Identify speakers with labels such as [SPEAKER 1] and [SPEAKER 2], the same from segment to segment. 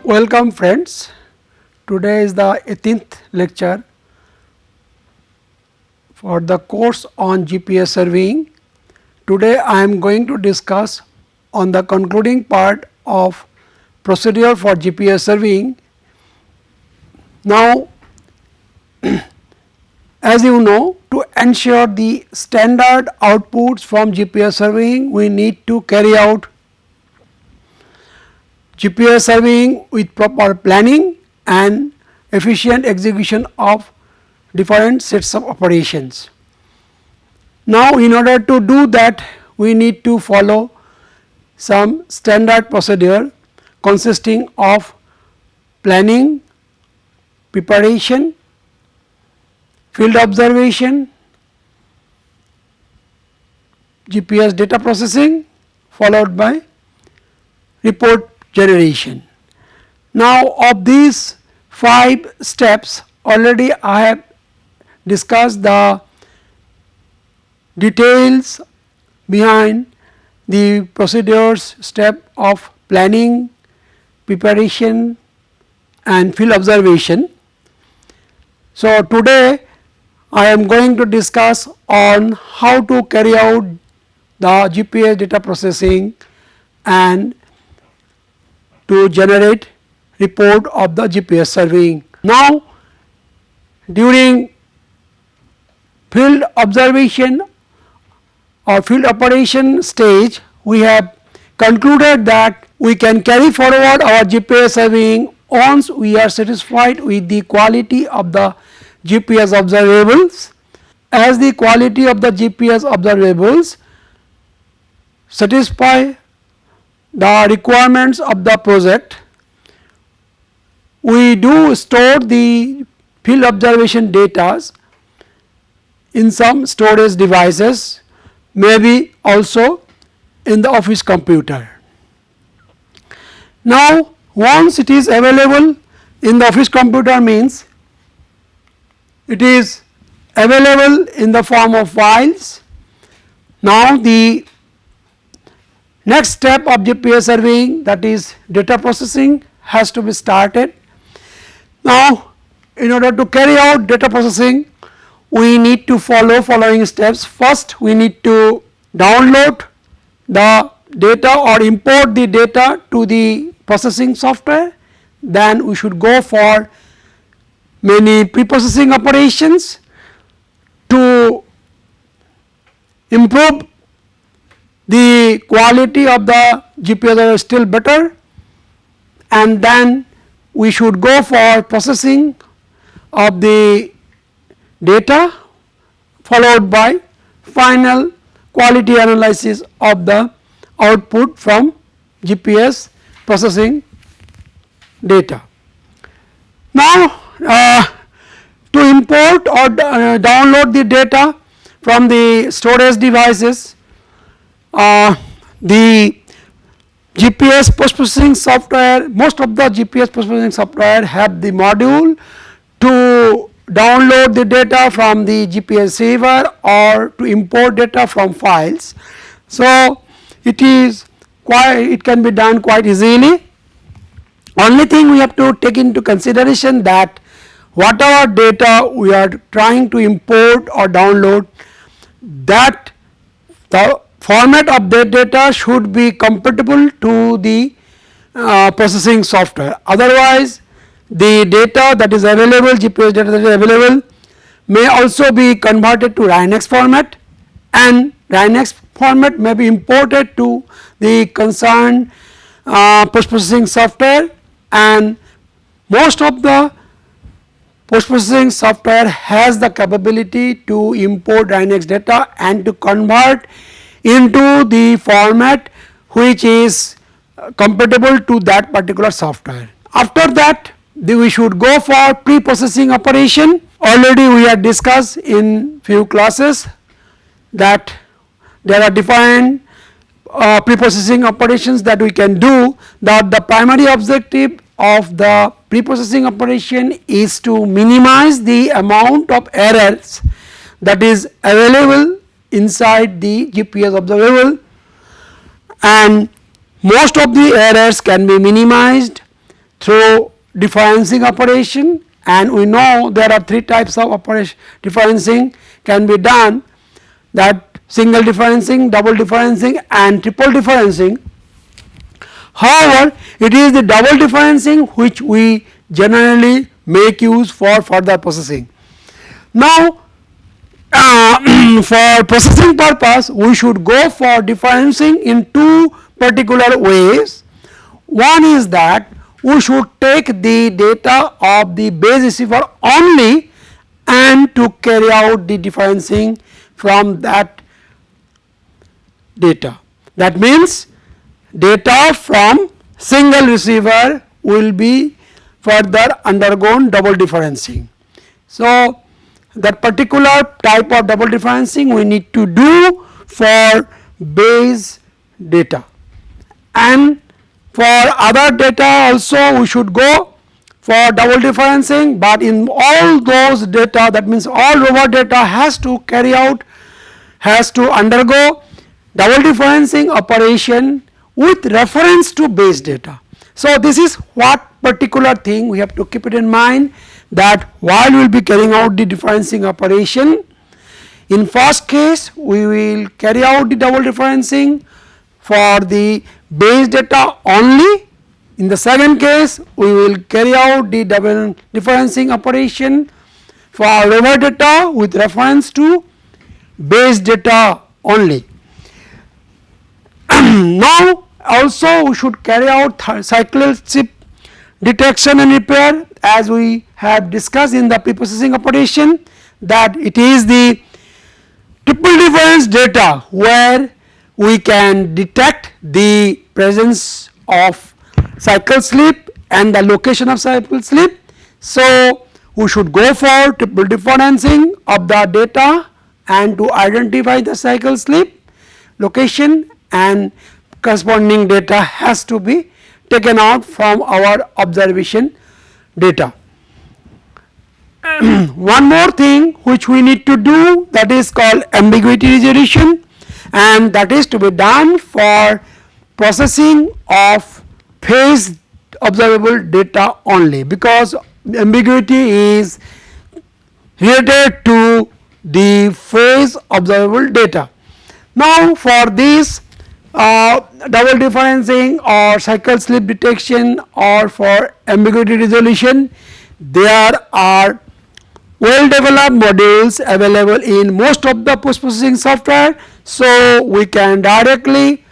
[SPEAKER 1] Welcome friends, today is the 18th lecture for the course on GPS surveying. Today I am going to discuss on the concluding part of procedure for GPS surveying. Now as you know, to ensure the standard outputs from GPS surveying, we need to carry out GPS surveying with proper planning and efficient execution of different sets of operations. Now in order to do that, we need to follow some standard procedure consisting of planning, preparation, field observation, GPS data processing, followed by report generation. Now of these 5 steps, already I have discussed the details behind the procedures step of planning, preparation and field observation. So today I am going to discuss on how to carry out the GPS data processing and to generate report of the GPS surveying. Now during field observation or field operation stage, we have concluded that we can carry forward our GPS surveying once we are satisfied with the quality of the GPS observables. As the quality of the GPS observables satisfy the requirements of the project, we do store the field observation data in some storage devices, maybe also in the office computer. Now once it is available in the office computer, means it is available in the form of files. Now the next step of GPS surveying, that is data processing, has to be started. Now in order to carry out data processing, we need to follow following steps. First we need to download the data or import the data to the processing software. Then we should go for many pre-processing operations to improve the quality of the GPS still better, and then we should go for processing of the data, followed by final quality analysis of the output from GPS processing data. Now to import or download the data from the storage devices, the GPS post-processing software, most of the GPS post-processing software have the module to download the data from the GPS receiver or to import data from files. So it can be done quite easily. Only thing we have to take into consideration that whatever data we are trying to import or download, that the format of that data should be compatible to the processing software. Otherwise the data that is available, GPS data that is available, may also be converted to RINEX format, and RINEX format may be imported to the concerned post-processing software, and most of the post-processing software has the capability to import RINEX data and to convert into the format which is compatible to that particular software. After that we should go for pre-processing operation. Already we had discussed in few classes that there are different pre-processing operations that we can do. That the primary objective of the pre-processing operation is to minimize the amount of errors that is available inside the GPS observable, and most of the errors can be minimized through differencing operation, and we know there are three types of operation differencing can be done, that single differencing, double differencing and triple differencing. However, it is the double differencing which we generally make use for further processing. Now, for processing purpose we should go for differencing in two particular ways. One is that we should take the data of the base receiver only and to carry out the differencing from that data. That means data from single receiver will be further undergone double differencing. So, that particular type of double differencing we need to do for base data, and for other data also we should go for double differencing, but in all those data, that means all rover data has to carry out, has to undergo double differencing operation with reference to base data. So, this is what particular thing we have to keep it in mind, that while we will be carrying out the differencing operation, in first case we will carry out the double differencing for the base data only. In the second case we will carry out the double differencing operation for rover data with reference to base data only. Now also we should carry out cycle slip detection and repair, as we have discussed in the preprocessing operation, that it is the triple difference data where we can detect the presence of cycle slip and the location of cycle slip. So, we should go for triple differencing of the data and to identify the cycle slip location, and corresponding data has to be taken out from our observation data. One more thing which we need to do, that is called ambiguity resolution, and that is to be done for processing of phase observable data only, because ambiguity is related to the phase observable data. Now, for this double differencing or cycle slip detection or for ambiguity resolution, there are well developed modules available in most of the post processing software. So, we can directly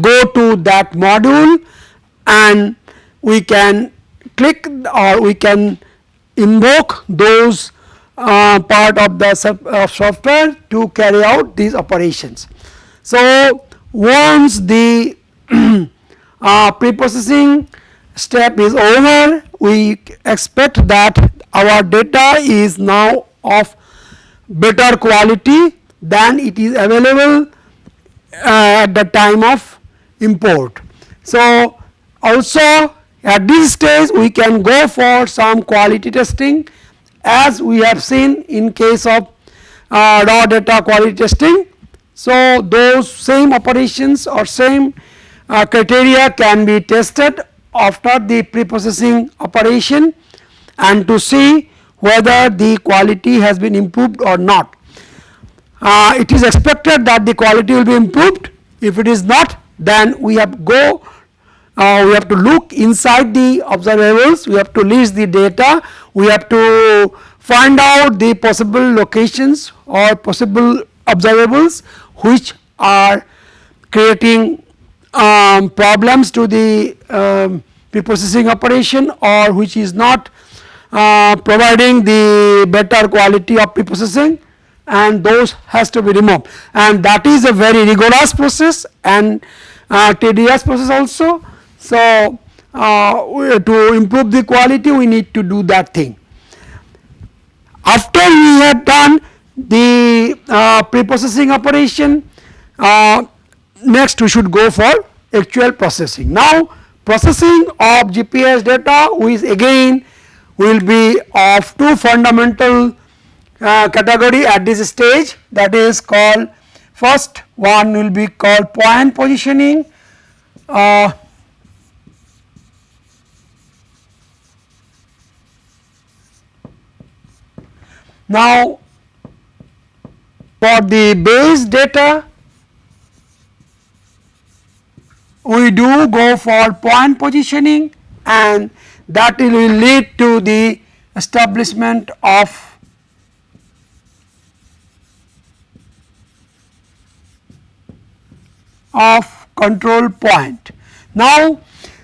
[SPEAKER 1] go to that module and we can click or we can invoke those part of the software to carry out these operations. So, once the preprocessing step is over, we expect that our data is now of better quality than it is available at the time of import. So, also at this stage we can go for some quality testing, as we have seen in case of raw data quality testing. So, those same operations or same criteria can be tested after the preprocessing operation and to see whether the quality has been improved or not. It is expected that the quality will be improved. If it is not, then we have to look inside the observables, we have to list the data, we have to find out the possible locations or possible observables which are creating problems to the preprocessing operation or which is not providing the better quality of preprocessing, and those has to be removed, and that is a very rigorous process and tedious process also. So, to improve the quality we need to do that thing. After we have done the preprocessing operation, next we should go for actual processing. Now, processing of GPS data again will be of two fundamental category at this stage, that is called, first one will be called point positioning, Now for the base data we do go for point positioning, and that will lead to the establishment of control point. Now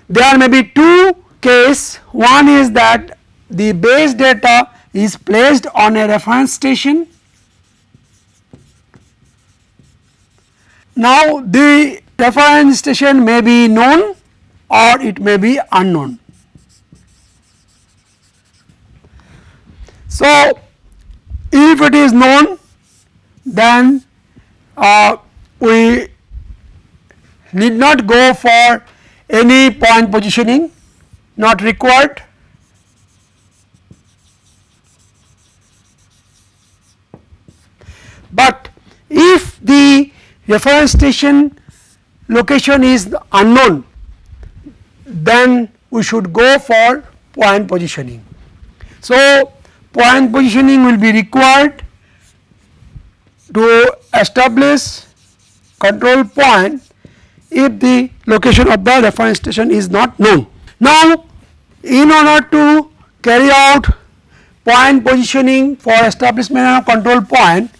[SPEAKER 1] there may be two cases. One is that the base data is placed on a reference station. Now the reference station may be known or it may be unknown. So if it is known, then we need not go for any point positioning, not required. But if the reference station location is unknown, then we should go for point positioning. So point positioning will be required to establish control point if the location of the reference station is not known. Now in order to carry out point positioning for establishment of control point,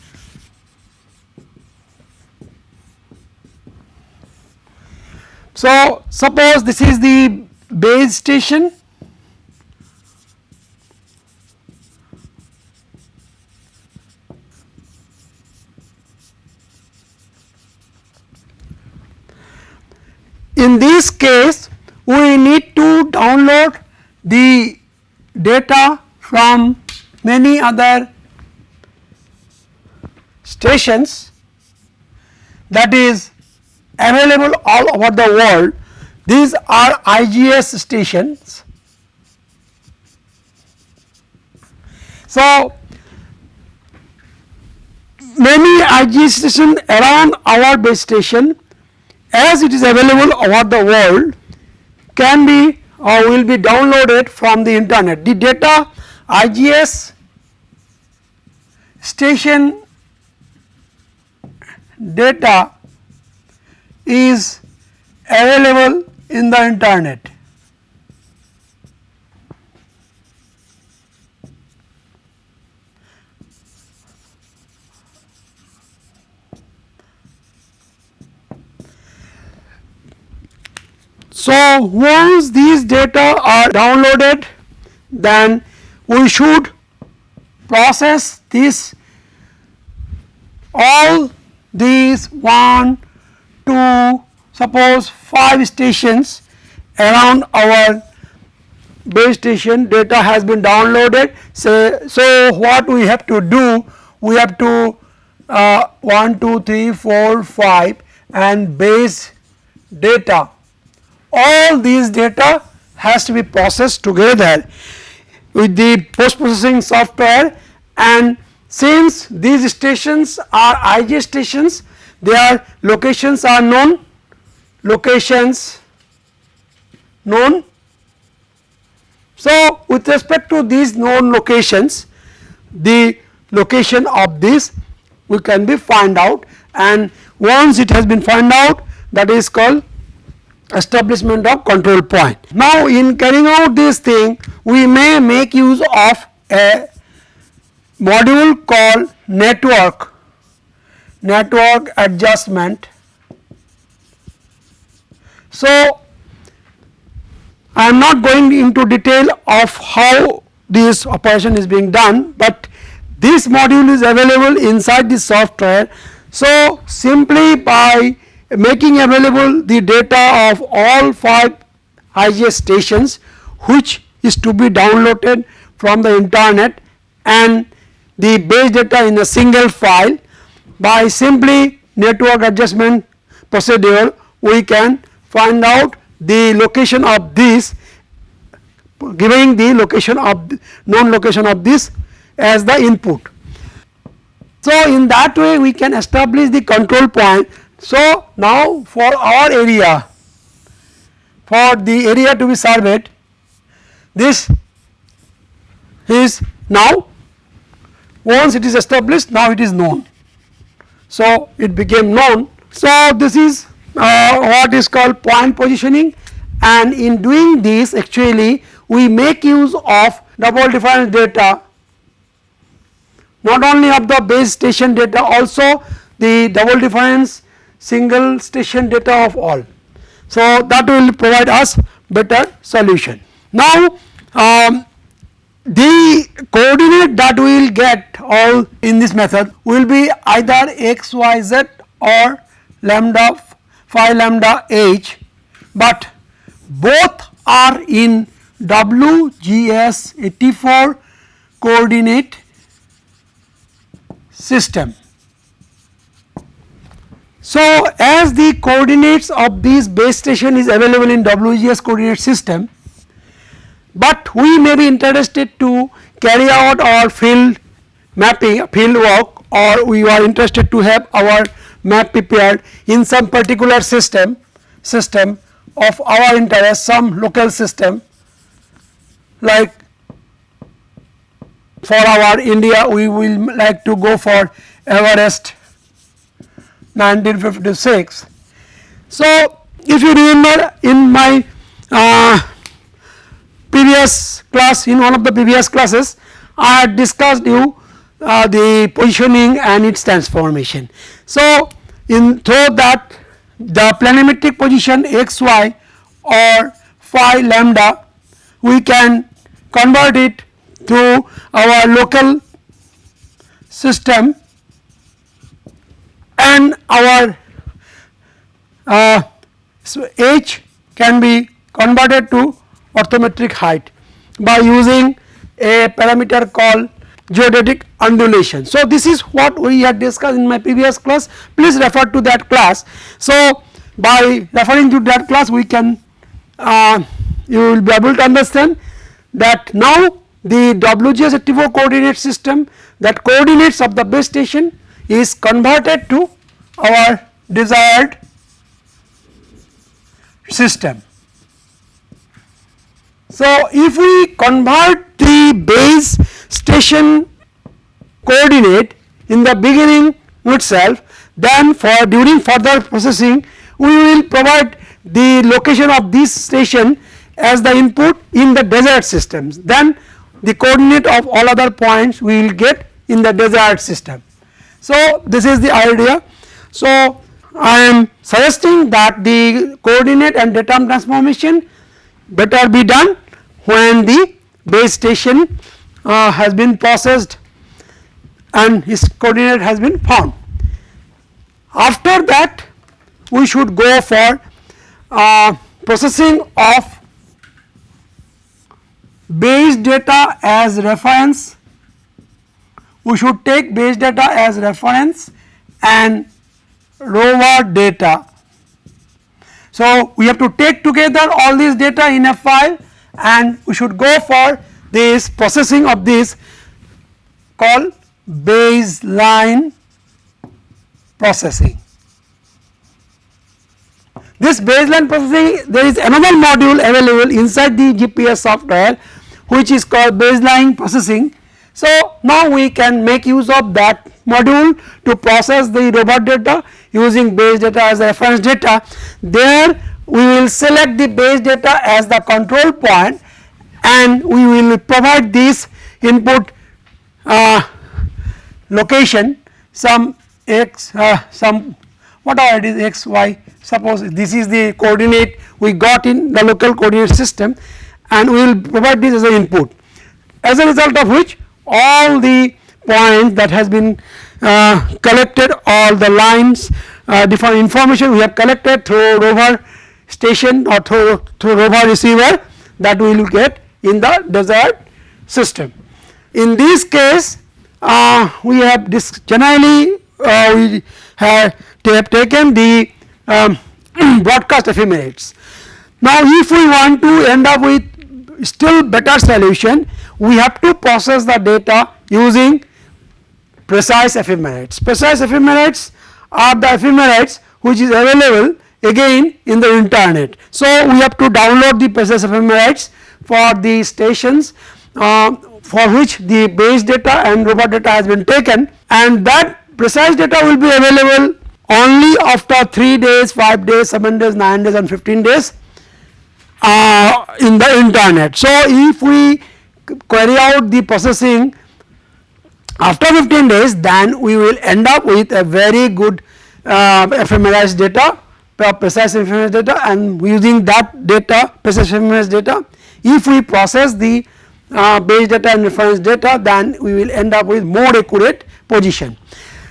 [SPEAKER 1] so suppose this is the base station, in this case we need to download the data from many other stations that is available all over the world. These are IGS stations. So many IGS stations around our base station, as it is available over the world, can be or will be downloaded from the internet. The data IGS station data is available in the internet. So once these data are downloaded, then we should process this, all these 1, 2, suppose 5 stations around our base station data has been downloaded. So what we have to do, we have to 1, 2, 3, 4, 5 and base data, all these data has to be processed together with the post processing software. And since these stations are IGS stations, their locations are known, So with respect to these known locations, the location of this we can be find out, and once it has been found out, that is called establishment of control point. Now in carrying out this thing, we may make use of a module called network adjustment. So I am not going into detail of how this operation is being done, but this module is available inside the software. So simply by making available the data of all 5 IGS stations, which is to be downloaded from the internet, and the base data in a single file, by simply network adjustment procedure we can find out the location of this, giving the location of known location of this as the input. So in that way we can establish the control point. So now for our area, for the area to be surveyed, this is now Once it is established, now it is known. So it became known. So this is what is called point positioning, and in doing this actually we make use of double difference data, not only of the base station data, also the double difference single station data of all. So that will provide us better solution. Now the coordinate that we will get all in this method will be either x, y, z or lambda phi lambda h, but both are in WGS 84 coordinate system. So as the coordinates of this base station is available in WGS coordinate system, but we may be interested to carry out our field mapping, field work, or we are interested to have our map prepared in some particular system of our interest, some local system, like for our India we will like to go for Everest 1956. So if you remember in my previous class, in one of the previous classes I had discussed you the positioning and its transformation. So in through that the planimetric position x, y or phi lambda, we can convert it to our local system, and our so h can be converted to orthometric height by using a parameter called geodetic undulation. So this is what we had discussed in my previous class. Please refer to that class. So by referring to that class we can you will be able to understand that now the WGS 84 coordinate system, that coordinates of the base station is converted to our desired system. So if we convert the base station coordinate in the beginning itself, then for during further processing we will provide the location of this station as the input in the desired systems, then the coordinate of all other points we will get in the desired system. So this is the idea. So I am suggesting that the coordinate and data transformation better be done when the base station has been processed and his coordinate has been found. After that we should go for processing of base data as reference. We should take base data as reference and rover data. So we have to take together all these data in a file, and we should go for this processing of this called baseline processing. This baseline processing, there is another module available inside the GPS software which is called baseline processing. So now we can make use of that module to process the robot data using base data as reference data. There we will select the base data as the control point, and we will provide this input location, some x, some whatever it is, x, y. Suppose this is the coordinate we got in the local coordinate system, and we will provide this as an input, as a result of which all the points that has been collected, all the lines, different information we have collected through rover station or through rover receiver, that we will get in the desired system. In this case we have generally we have taken the broadcast ephemerates. Now if we want to end up with still better solution, we have to process the data using precise ephemerates. Precise ephemerates are the ephemerates which is available again in the internet. So we have to download the precise ephemerates for the stations for which the base data and robot data has been taken, and that precise data will be available only after 3 days, 5 days, 7 days, 9 days and 15 days in the internet. So if we query out the processing after 15 days, then we will end up with a very good ephemerized data, precise ephemerized data, and using that data, precise ephemerized data, if we process the base data and reference data, then we will end up with more accurate position.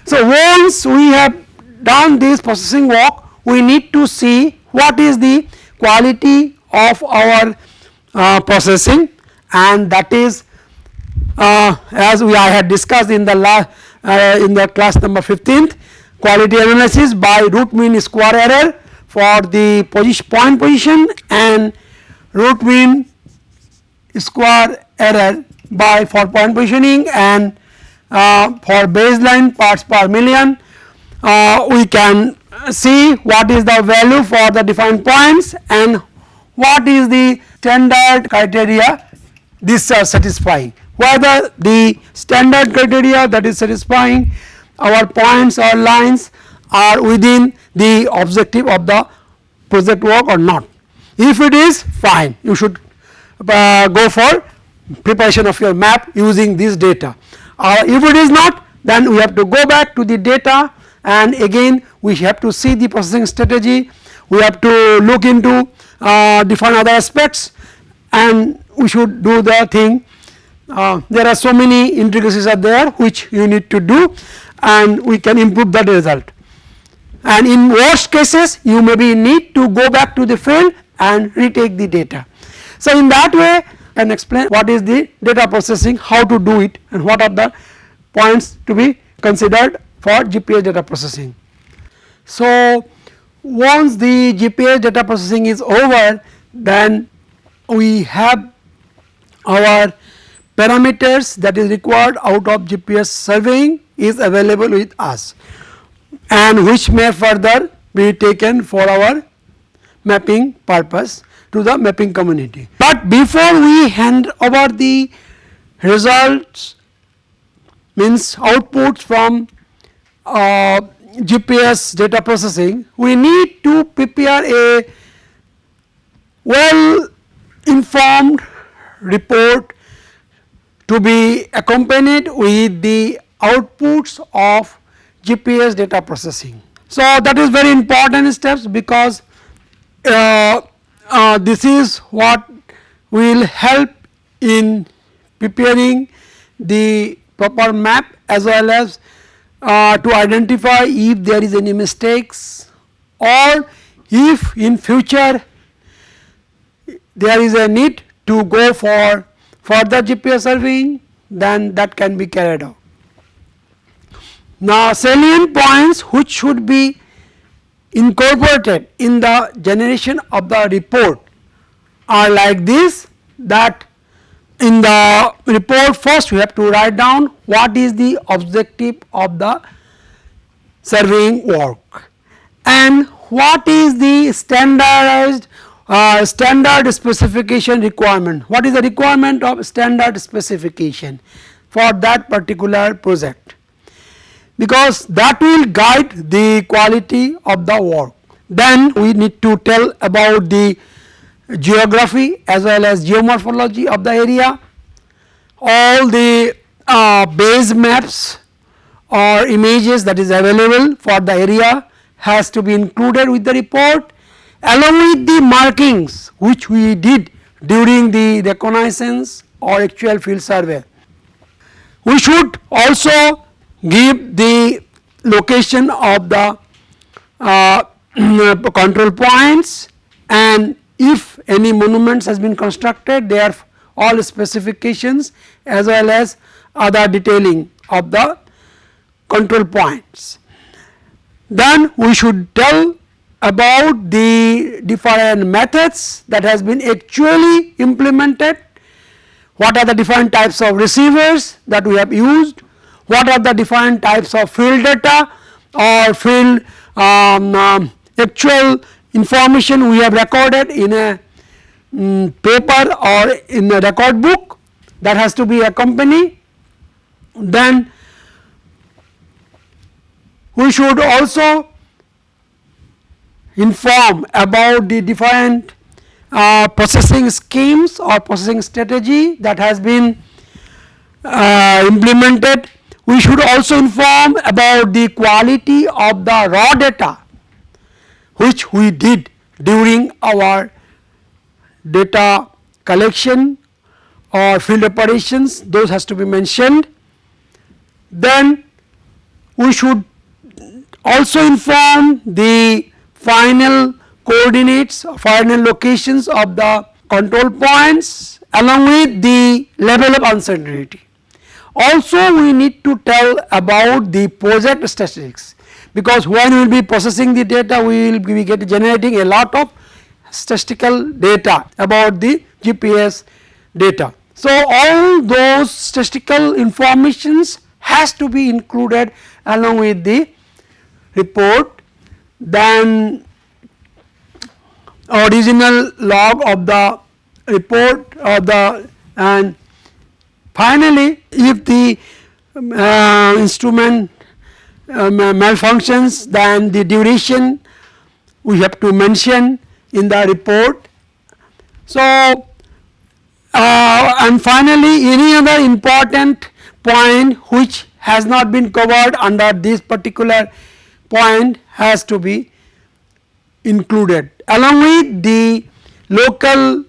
[SPEAKER 1] So once we have done this processing work, we need to see what is the quality of our processing, and that is as I had discussed in the class number 15th, quality analysis by root mean square error for the point position and root mean square error by for point positioning, and for baseline parts per million we can see what is the value for the defined points and what is the standard criteria these are satisfying, whether the standard criteria that is satisfying our points or lines are within the objective of the project work or not. If it is, fine, you should go for preparation of your map using this data. If it is not, then we have to go back to the data, and again we have to see the processing strategy, we have to look into different other aspects, and we should do the thing. There are so many intricacies are there which you need to do, and we can improve that result. And in worst cases you maybe need to go back to the field and retake the data. So in that way I can explain what is the data processing, how to do it, and what are the points to be considered for GPS data processing. So once the GPS data processing is over, then we have our parameters that is required out of GPS surveying is available with us, and which may further be taken for our mapping purpose to the mapping community. But before we hand over the results, means outputs from GPS data processing, we need to prepare a well informed report to be accompanied with the outputs of GPS data processing. So that is very important steps, because this is what will help in preparing the proper map, as well as to identify if there is any mistakes, or if in future there is a need to go for further GPS surveying, then that can be carried out. Now salient points which should be incorporated in the generation of the report are like this, that in the report first we have to write down what is the objective of the surveying work, and what is the standardized standard specification requirement, what is the requirement of standard specification for that particular project, because that will guide the quality of the work. Then we need to tell about the geography as well as geomorphology of the area, all the base maps or images that is available for the area has to be included with the report, along with the markings which we did during the reconnaissance or actual field survey. We should also give the location of the control points, and if any monuments has been constructed, their all specifications as well as other detailing of the control points. Then we should tell about the different methods that has been actually implemented, what are the different types of receivers that we have used, what are the different types of field data or field actual information we have recorded in a paper or in a record book, that has to be accompanied. Then we should also inform about the different processing schemes or processing strategy that has been implemented. We should also inform about the quality of the raw data which we did during our data collection or field operations, those has to be mentioned. Then we should also inform the final coordinates, final locations of the control points along with the level of uncertainty. Also we need to tell about the project statistics, because when we will be processing the data we will be generating a lot of statistical data about the GPS data. So all those statistical informations has to be included along with the report. Then original log of the report of the, and finally if the instrument malfunctions, then the duration we have to mention in the report. So and finally any other important point which has not been covered under this particular point has to be included along with the local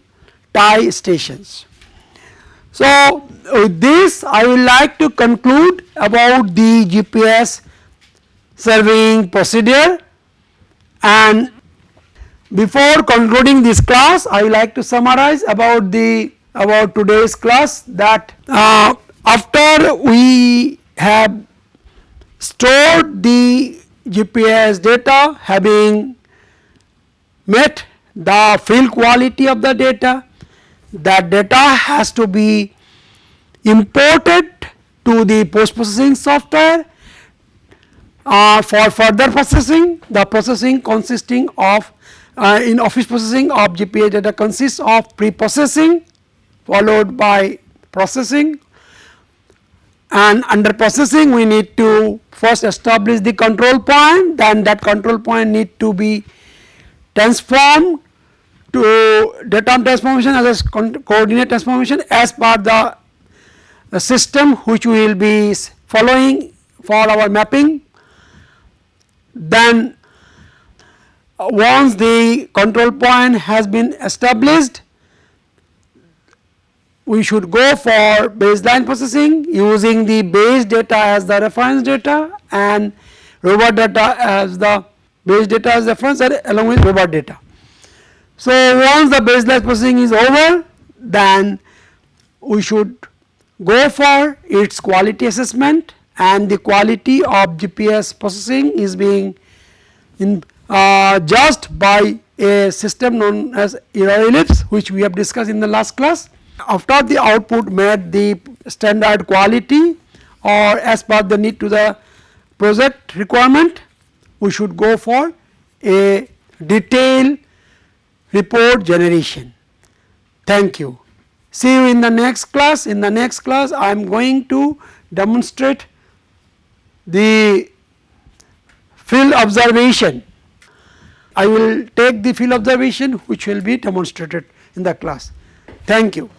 [SPEAKER 1] tie stations. So with this I would like to conclude about the GPS surveying procedure, and before concluding this class I would like to summarize about today's class, that after we have stored the GPS data, having met the field quality of the data, that data has to be imported to the post processing software for further processing. The processing consisting of in office processing of GPS data consists of pre-processing followed by processing, and under processing we need to first establish the control point, then that control point need to be transformed to data transformation as a coordinate transformation as per the system which we will be following for our mapping. Then once the control point has been established, we should go for baseline processing using the base data as the reference data and robot data as the base data as reference along with robot data. So once the baseline processing is over, then we should go for its quality assessment, and the quality of GPS processing is being judged by a system known as error ellipse, which we have discussed in the last class. After the output met the standard quality or as per the need to the project requirement, we should go for a detailed report generation. Thank you. See you in the next class. In the next class I am going to demonstrate the field observation. I will take the field observation which will be demonstrated in the class. Thank you.